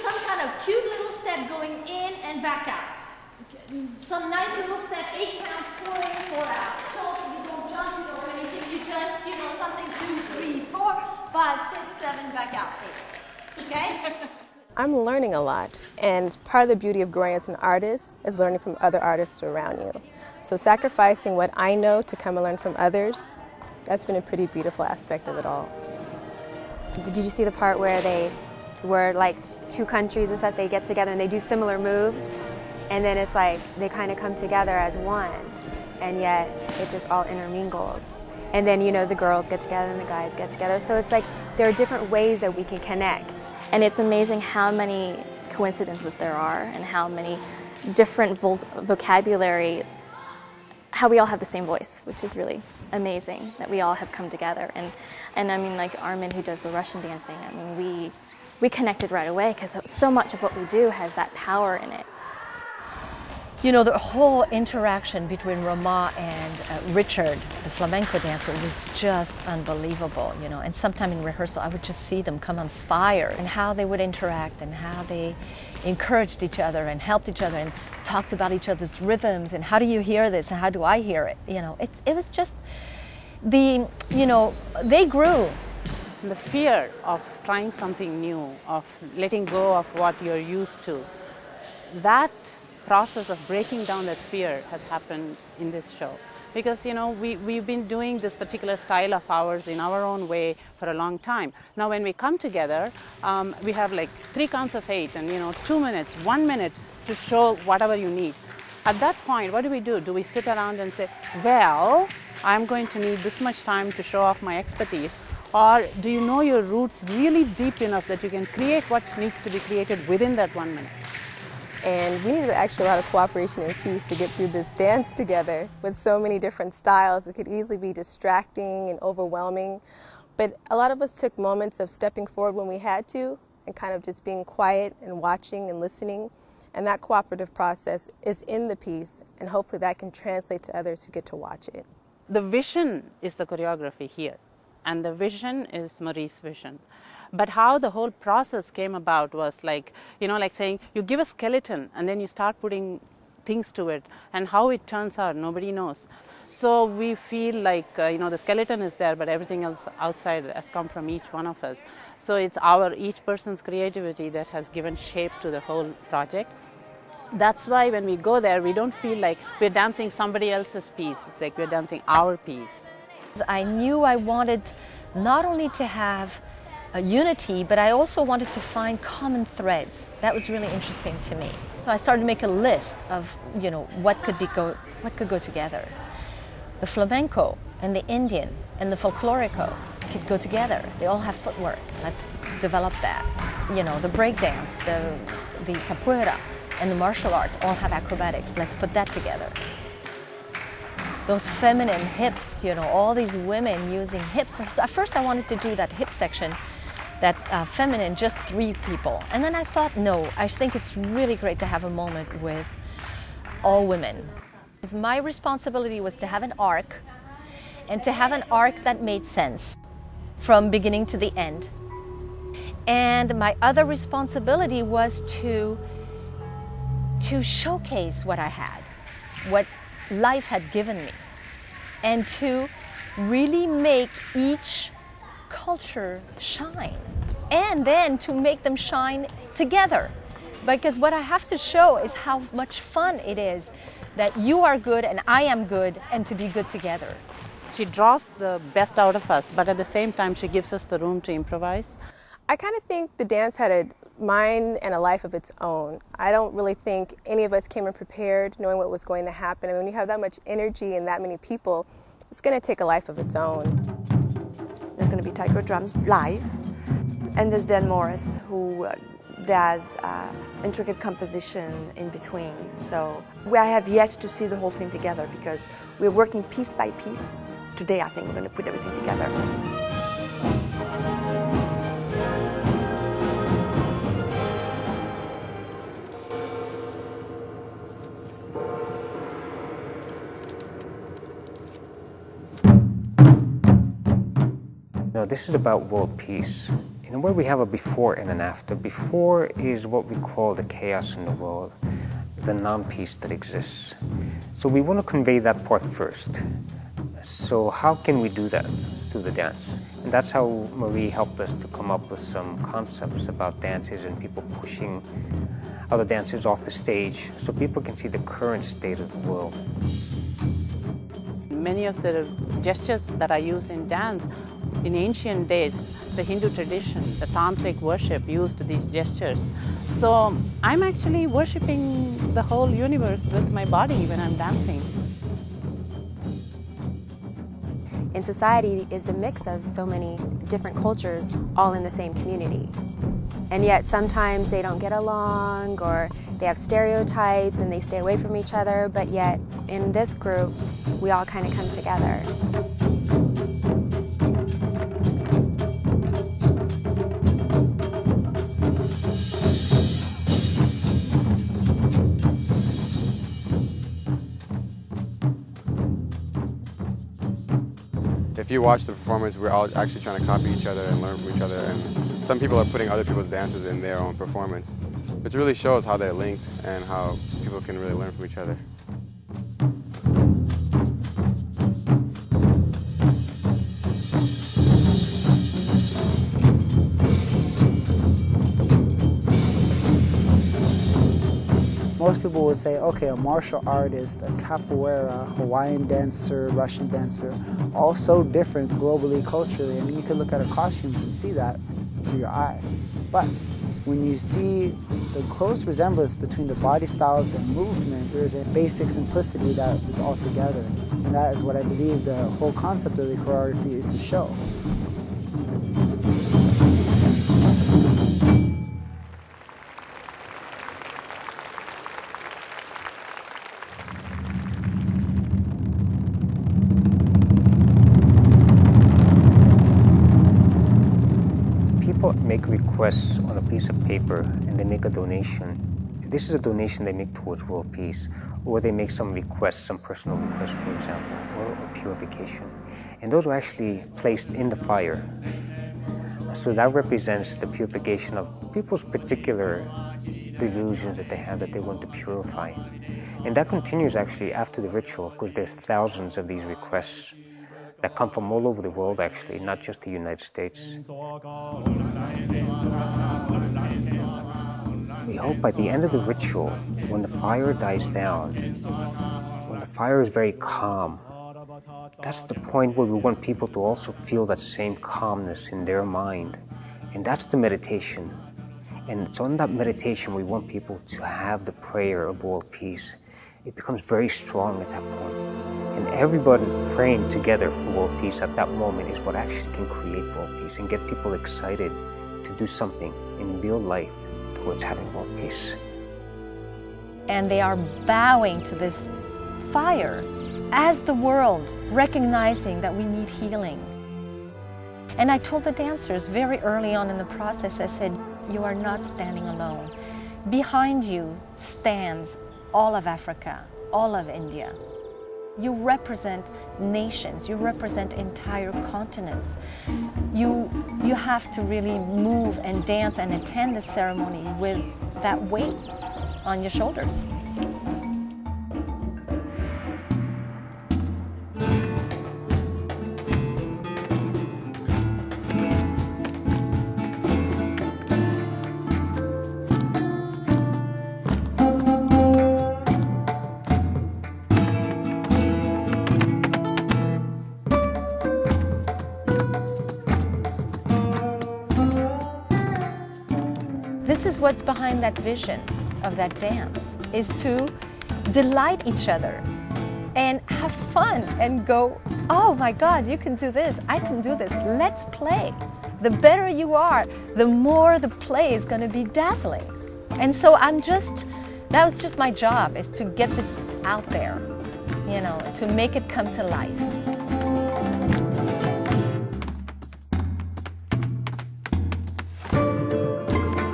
some kind of cute little step going in and back out. Some nice little step, 8 counts, 4 in, 4 out. You don't jump, you don't do anything, you just, something 2, 3, 4, 5, 6, 7, back out, 8. Okay? I'm learning a lot, and part of the beauty of growing as an artist is learning from other artists around you. So sacrificing what I know to come and learn from others, that's been a pretty beautiful aspect of it all. Did you see the part where they were like 2 countries and stuff, they get together and they do similar moves, and then it's like they kind of come together as one, and yet it just all intermingles. And then, the girls get together and the guys get together. So it's like there are different ways that we can connect. And it's amazing how many coincidences there are and how many different vocabulary, how we all have the same voice, which is really amazing that we all have come together. And I mean, like Armin, who does the Russian dancing, I mean, we connected right away because so much of what we do has that power in it. The whole interaction between Roma and Richard, the flamenco dancer, was just unbelievable, And sometime in rehearsal, I would just see them come on fire, and how they would interact and how they encouraged each other and helped each other and talked about each other's rhythms and how do you hear this and how do I hear it? It was just they grew. The fear of trying something new, of letting go of what you're used to, that process of breaking down that fear has happened in this show. Because, we've been doing this particular style of ours in our own way for a long time. Now, when we come together, we have like 3 counts of 8 and, 2 minutes, 1 minute to show whatever you need. At that point, what do? Do we sit around and say, well, I'm going to need this much time to show off my expertise? Or do you know your roots really deep enough that you can create what needs to be created within that 1 minute? And we needed actually a lot of cooperation and peace to get through this dance together with so many different styles. It could easily be distracting and overwhelming. But a lot of us took moments of stepping forward when we had to and kind of just being quiet and watching and listening. And that cooperative process is in the piece, and hopefully that can translate to others who get to watch it. The vision is the choreography here, and the vision is Marie's vision. But how the whole process came about was like saying you give a skeleton and then you start putting things to it, and how it turns out, nobody knows. So we feel like, the skeleton is there, but everything else outside has come from each one of us. So it's each person's creativity that has given shape to the whole project. That's why when we go there, we don't feel like we're dancing somebody else's piece. It's like we're dancing our piece. I knew I wanted not only to have a unity, but I also wanted to find common threads. That was really interesting to me. So I started to make a list of, what could go together. The flamenco and the Indian and the folklorico could go together. They all have footwork. Let's develop that. The breakdance, the capoeira, and the martial arts all have acrobatics. Let's put that together. Those feminine hips, all these women using hips. At first I wanted to do that hip section, that feminine, just 3 people. And then I thought, no, I think it's really great to have a moment with all women. My responsibility was to have an arc, and to have an arc that made sense from beginning to the end. And my other responsibility was to showcase what I had, what life had given me, and to really make each culture shine, and then to make them shine together. Because what I have to show is how much fun it is that you are good and I am good, and to be good together. She draws the best out of us, but at the same time she gives us the room to improvise. I kind of think the dance had a mind and a life of its own. I don't really think any of us came in prepared knowing what was going to happen. And when you have that much energy and that many people, it's going to take a life of its own. There's going to be Taiko drums live, and there's Dan Morris, who does intricate composition in between. So I have yet to see the whole thing together because we're working piece by piece. Today I think we're going to put everything together. No, this is about world peace. In a way, we have a before and an after. Before is what we call the chaos in the world, the non-peace that exists. So we want to convey that part first. So how can we do that? Through the dance. And that's how Marie helped us to come up with some concepts about dances and people pushing other dancers off the stage so people can see the current state of the world. Many of the gestures that are used in dance, in ancient days, the Hindu tradition, the tantric worship used these gestures. So I'm actually worshiping the whole universe with my body when I'm dancing. In society, it's a mix of so many different cultures all in the same community. And yet sometimes they don't get along, or they have stereotypes and they stay away from each other, but yet in this group, we all kind of come together. If you watch the performance, we're all actually trying to copy each other and learn from each other, and some people are putting other people's dances in their own performance, which really shows how they're linked and how people can really learn from each other. Most people would say, okay, a martial artist, a capoeira, Hawaiian dancer, Russian dancer, all so different globally, culturally. I mean, you can look at our costumes and see that through your eye. But when you see the close resemblance between the body styles and movement, there's a basic simplicity that is all together. And that is what I believe the whole concept of the choreography is to show. Make requests on a piece of paper and they make a donation. This is a donation they make towards world peace, or they make some requests, some personal requests, for example, or purification. And those are actually placed in the fire. So that represents the purification of people's particular delusions that they have that they want to purify. And that continues actually after the ritual, because there's thousands of these requests that come from all over the world, actually, not just the United States. We hope by the end of the ritual, when the fire dies down, when the fire is very calm, that's the point where we want people to also feel that same calmness in their mind. And that's the meditation. And it's on that meditation we want people to have the prayer of world peace. It becomes very strong at that point. And everybody praying together for world peace at that moment is what actually can create world peace and get people excited to do something in real life towards having world peace. And they are bowing to this fire as the world, recognizing that we need healing. And I told the dancers very early on in the process, I said, you are not standing alone. Behind you stands all of Africa, all of India. You represent nations, you represent entire continents. You have to really move and dance and attend the ceremony with that weight on your shoulders. This is what's behind that vision of that dance, is to delight each other and have fun and go, oh my God, you can do this, I can do this, let's play. The better you are, the more the play is going to be dazzling. And so that was just my job, is to get this out there, you know, to make it come to life.